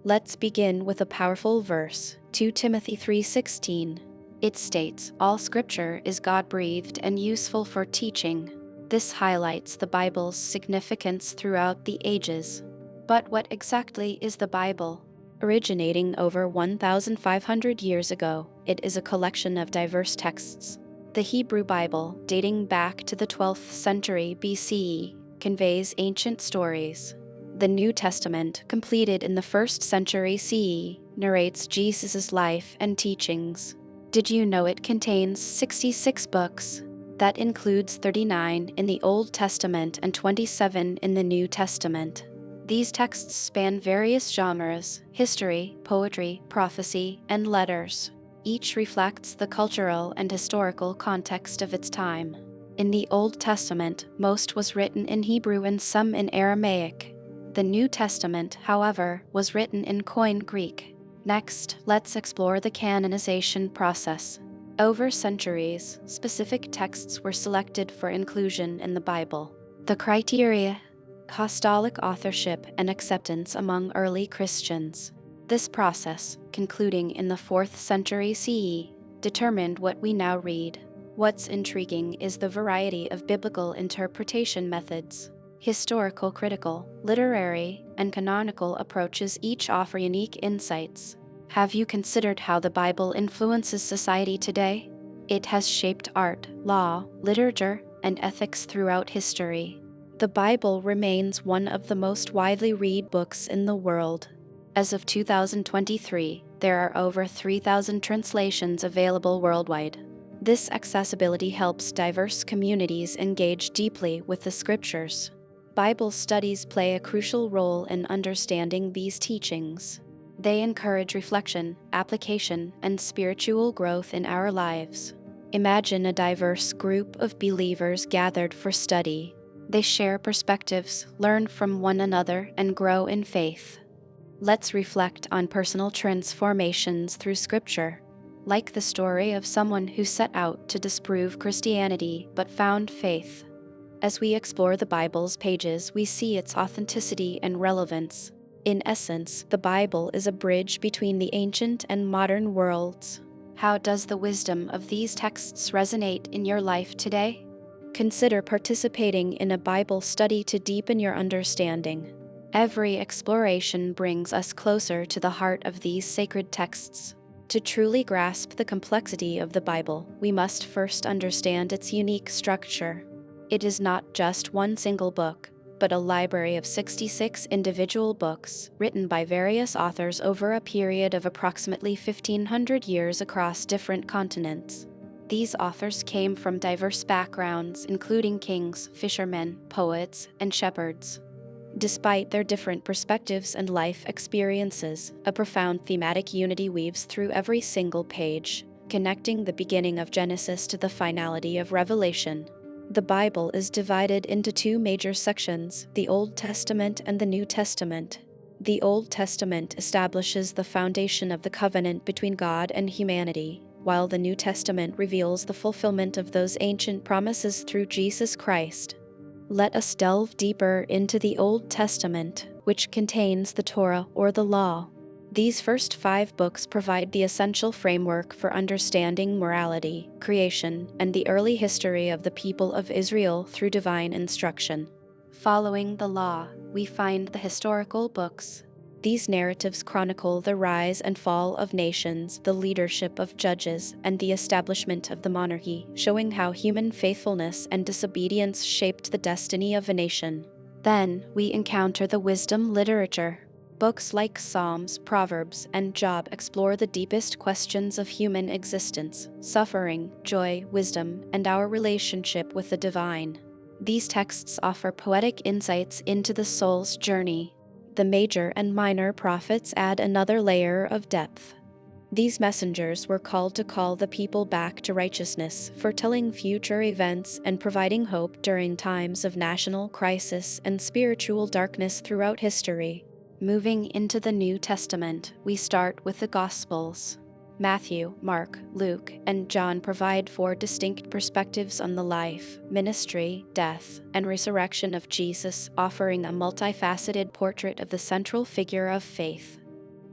Let's begin with a powerful verse, 2 Timothy 3:16. It states, "All scripture is God-breathed and useful for teaching." This highlights the Bible's significance throughout the ages. But what exactly is the Bible? Originating over 1,500 years ago, it is a collection of diverse texts. The Hebrew Bible, dating back to the 12th century BCE, conveys ancient stories. The New Testament, completed in the 1st century CE, narrates Jesus' life and teachings. Did you know it contains 66 books? That includes 39 in the Old Testament and 27 in the New Testament. These texts span various genres: history, poetry, prophecy, and letters. Each reflects the cultural and historical context of its time. In the Old Testament, most was written in Hebrew and some in Aramaic. The New Testament, however, was written in Koine Greek. Next, let's explore the canonization process. Over centuries, specific texts were selected for inclusion in the Bible. The criteria: apostolic authorship and acceptance among early Christians. This process, concluding in the 4th century CE, determined what we now read. What's intriguing is the variety of biblical interpretation methods. Historical, critical, literary, and canonical approaches each offer unique insights. Have you considered how the Bible influences society today? It has shaped art, law, literature, and ethics throughout history. The Bible remains one of the most widely read books in the world. As of 2023, there are over 3,000 translations available worldwide. This accessibility helps diverse communities engage deeply with the scriptures. Bible studies play a crucial role in understanding these teachings. They encourage reflection, application, and spiritual growth in our lives. Imagine a diverse group of believers gathered for study. They share perspectives, learn from one another, and grow in faith. Let's reflect on personal transformations through Scripture, like the story of someone who set out to disprove Christianity but found faith. As we explore the Bible's pages, we see its authenticity and relevance. In essence, the Bible is a bridge between the ancient and modern worlds. How does the wisdom of these texts resonate in your life today? Consider participating in a Bible study to deepen your understanding. Every exploration brings us closer to the heart of these sacred texts. To truly grasp the complexity of the Bible, we must first understand its unique structure. It is not just one single book, but a library of 66 individual books, written by various authors over a period of approximately 1,500 years across different continents. These authors came from diverse backgrounds, including kings, fishermen, poets, and shepherds. Despite their different perspectives and life experiences, a profound thematic unity weaves through every single page, connecting the beginning of Genesis to the finality of Revelation. The Bible is divided into two major sections, the Old Testament and the New Testament. The Old Testament establishes the foundation of the covenant between God and humanity, while the New Testament reveals the fulfillment of those ancient promises through Jesus Christ. Let us delve deeper into the Old Testament, which contains the Torah or the Law. These first 5 books provide the essential framework for understanding morality, creation, and the early history of the people of Israel through divine instruction. Following the Law, we find the historical books. These narratives chronicle the rise and fall of nations, the leadership of judges, and the establishment of the monarchy, showing how human faithfulness and disobedience shaped the destiny of a nation. Then, we encounter the wisdom literature. Books like Psalms, Proverbs, and Job explore the deepest questions of human existence: suffering, joy, wisdom, and our relationship with the divine. These texts offer poetic insights into the soul's journey. The major and minor prophets add another layer of depth. These messengers were called to call the people back to righteousness, foretelling future events and providing hope during times of national crisis and spiritual darkness throughout history. Moving into the New Testament, we start with the Gospels. Matthew, Mark, Luke, and John provide 4 distinct perspectives on the life, ministry, death, and resurrection of Jesus, offering a multifaceted portrait of the central figure of faith.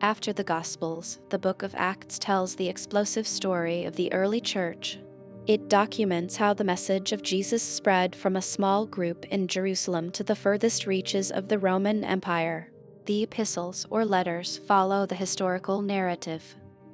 After the Gospels, the book of Acts tells the explosive story of the early church. It documents how the message of Jesus spread from a small group in Jerusalem to the furthest reaches of the Roman Empire. The epistles or letters follow the historical narrative.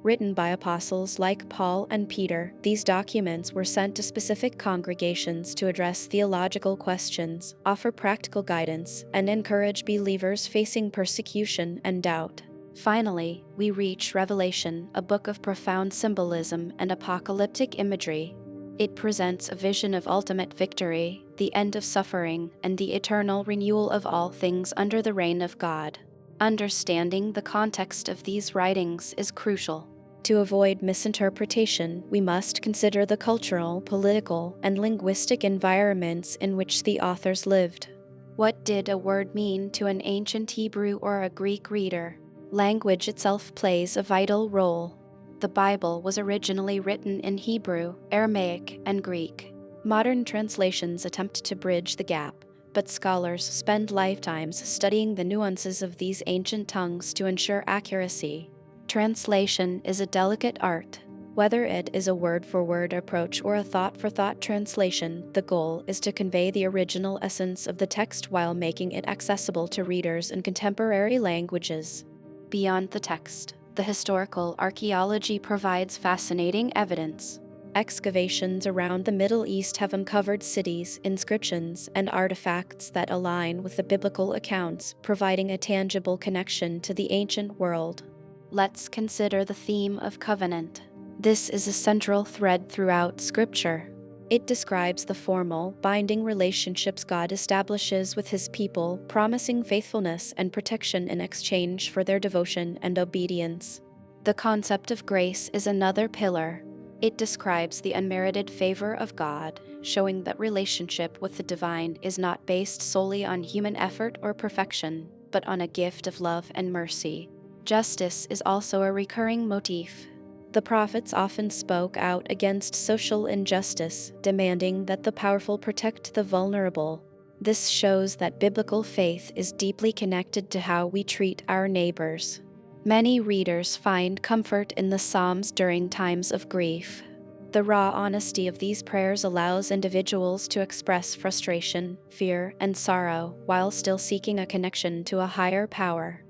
Written by apostles like Paul and Peter, these documents were sent to specific congregations to address theological questions, offer practical guidance, and encourage believers facing persecution and doubt. Finally, we reach Revelation, a book of profound symbolism and apocalyptic imagery. It presents a vision of ultimate victory, the end of suffering, and the eternal renewal of all things under the reign of God. Understanding the context of these writings is crucial. To avoid misinterpretation, we must consider the cultural, political, and linguistic environments in which the authors lived. What did a word mean to an ancient Hebrew or a Greek reader? Language itself plays a vital role. The Bible was originally written in Hebrew, Aramaic, and Greek. Modern translations attempt to bridge the gap, but scholars spend lifetimes studying the nuances of these ancient tongues to ensure accuracy. Translation is a delicate art. Whether it is a word-for-word approach or a thought-for-thought translation, the goal is to convey the original essence of the text while making it accessible to readers in contemporary languages. Beyond the text, the historical archaeology provides fascinating evidence. Excavations around the Middle East have uncovered cities, inscriptions, and artifacts that align with the biblical accounts, providing a tangible connection to the ancient world. Let's consider the theme of covenant. This is a central thread throughout Scripture. It describes the formal, binding relationships God establishes with His people, promising faithfulness and protection in exchange for their devotion and obedience. The concept of grace is another pillar. It describes the unmerited favor of God, showing that relationship with the divine is not based solely on human effort or perfection, but on a gift of love and mercy. Justice is also a recurring motif. The prophets often spoke out against social injustice, demanding that the powerful protect the vulnerable. This shows that biblical faith is deeply connected to how we treat our neighbors. Many readers find comfort in the Psalms during times of grief. The raw honesty of these prayers allows individuals to express frustration, fear, and sorrow while still seeking a connection to a higher power.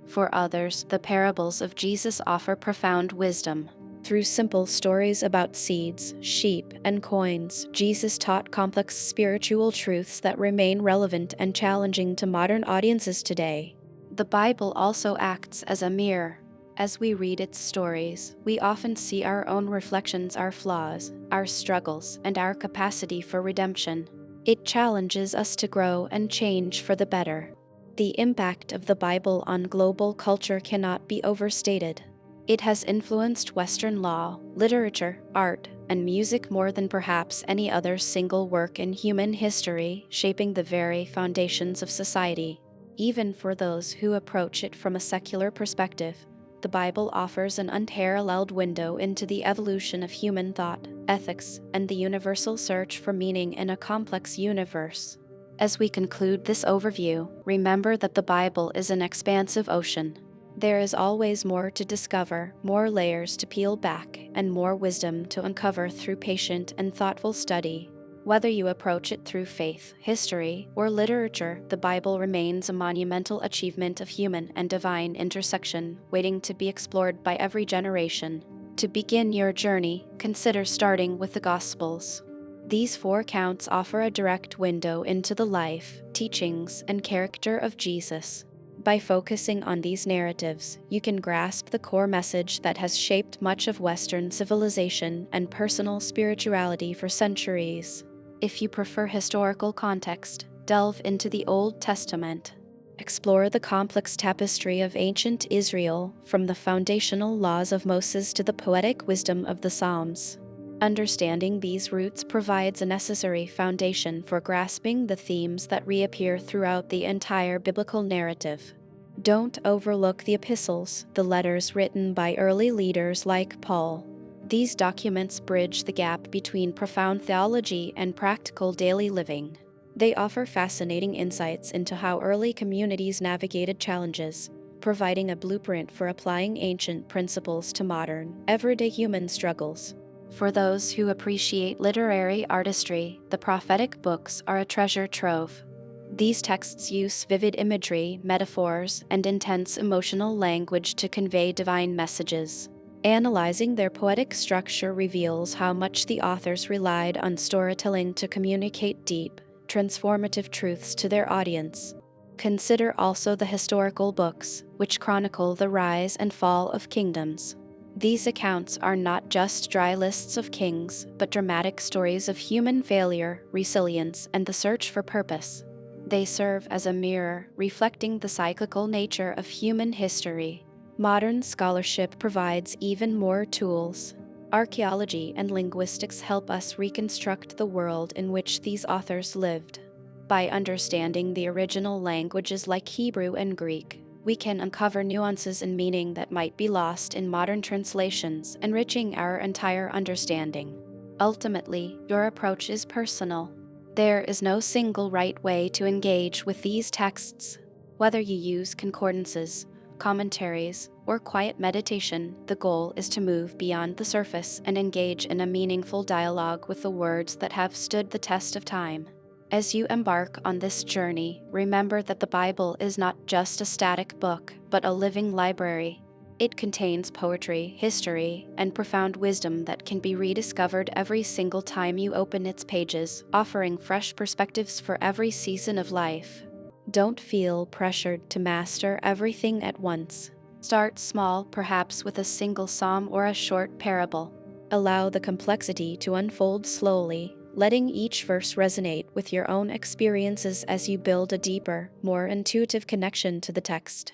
For others, the parables of Jesus offer profound wisdom. Through simple stories about seeds, sheep, and coins, Jesus taught complex spiritual truths that remain relevant and challenging to modern audiences today. The Bible also acts as a mirror. As we read its stories, we often see our own reflections, our flaws, our struggles, and our capacity for redemption. It challenges us to grow and change for the better. The impact of the Bible on global culture cannot be overstated. It has influenced Western law, literature, art, and music more than perhaps any other single work in human history, shaping the very foundations of society. Even for those who approach it from a secular perspective, the Bible offers an unparalleled window into the evolution of human thought, ethics, and the universal search for meaning in a complex universe. As we conclude this overview, remember that the Bible is an expansive ocean. There is always more to discover, more layers to peel back, and more wisdom to uncover through patient and thoughtful study. Whether you approach it through faith, history, or literature, the Bible remains a monumental achievement of human and divine intersection, waiting to be explored by every generation. To begin your journey, consider starting with the Gospels. These 4 accounts offer a direct window into the life, teachings, and character of Jesus. By focusing on these narratives, you can grasp the core message that has shaped much of Western civilization and personal spirituality for centuries. If you prefer historical context, delve into the Old Testament. Explore the complex tapestry of ancient Israel, from the foundational laws of Moses to the poetic wisdom of the Psalms. Understanding these roots provides a necessary foundation for grasping the themes that reappear throughout the entire biblical narrative. Don't overlook the epistles, the letters written by early leaders like Paul. These documents bridge the gap between profound theology and practical daily living. They offer fascinating insights into how early communities navigated challenges, providing a blueprint for applying ancient principles to modern, everyday human struggles. For those who appreciate literary artistry, the prophetic books are a treasure trove. These texts use vivid imagery, metaphors, and intense emotional language to convey divine messages. Analyzing their poetic structure reveals how much the authors relied on storytelling to communicate deep, transformative truths to their audience. Consider also the historical books, which chronicle the rise and fall of kingdoms. These accounts are not just dry lists of kings, but dramatic stories of human failure, resilience, and the search for purpose. They serve as a mirror, reflecting the cyclical nature of human history. Modern scholarship provides even more tools. Archaeology and linguistics help us reconstruct the world in which these authors lived. By understanding the original languages like Hebrew and Greek, we can uncover nuances and meaning that might be lost in modern translations, enriching our entire understanding. Ultimately, your approach is personal. There is no single right way to engage with these texts. Whether you use concordances, commentaries, or quiet meditation, the goal is to move beyond the surface and engage in a meaningful dialogue with the words that have stood the test of time. As you embark on this journey, remember that the Bible is not just a static book, but a living library. It contains poetry, history, and profound wisdom that can be rediscovered every single time you open its pages, offering fresh perspectives for every season of life. Don't feel pressured to master everything at once. Start small, perhaps with a single psalm or a short parable. Allow the complexity to unfold slowly, letting each verse resonate with your own experiences as you build a deeper, more intuitive connection to the text.